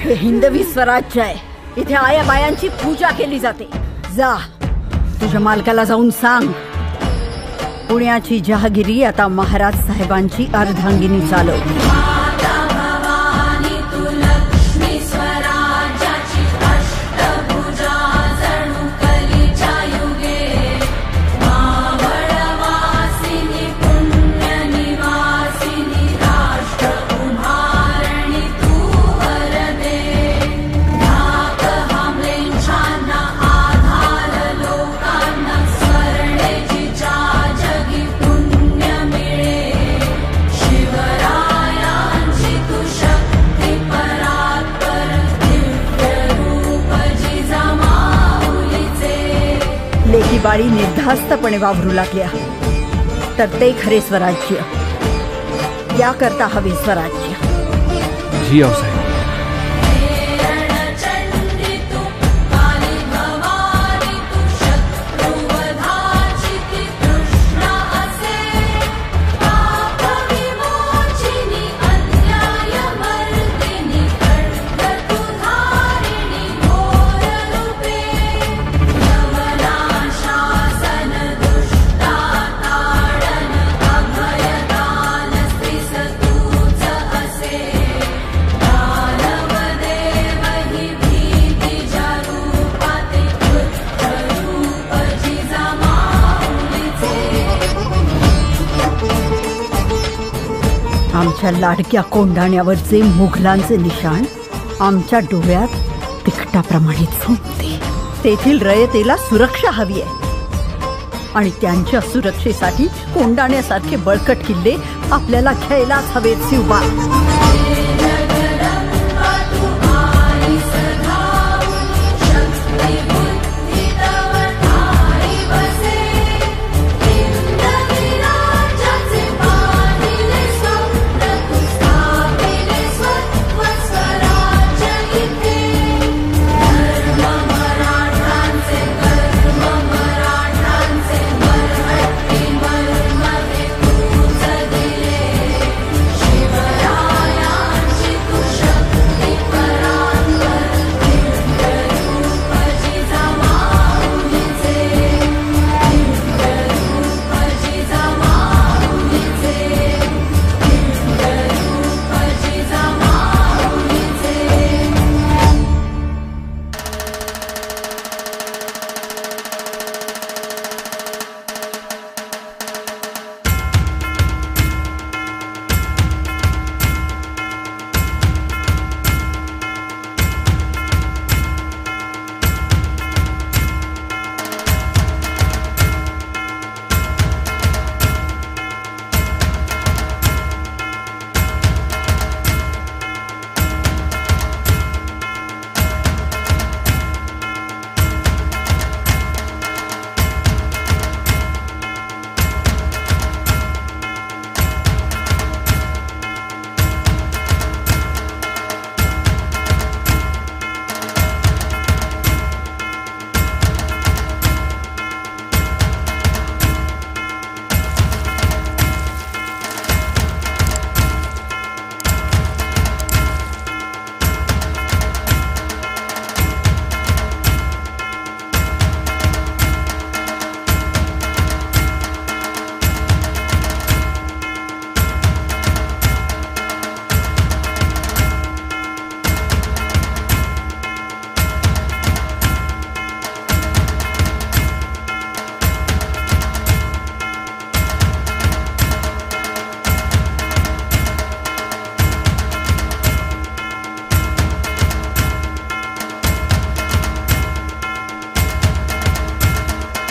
हे हिंदवी स्वराज्य आहे. इथे आया बायांची पूजा केली जाते. जा तुझ्या मालकाला जाऊन सांग, पुण्याची जहागिरी आता महाराज साहेबांची अर्धांगिनी चालव. लेकी बाळी निर्धास्तपणे वावरू लागल्या तर ते खरे स्वराज्य. याकरता हवे स्वराज्य. जी आऊसाहेब. आमच्या लाडक्या कोंडाण्यावरचे मुघलांचे निशाण आमच्या डोळ्यात तिखटाप्रमाणे झोंबते. तेथील रयतेला सुरक्षा हवी आहे आणि त्यांच्या सुरक्षेसाठी कोंडाण्यासारखे बळकट किल्ले आपल्याला घ्यायलाच हवेत. शिवबा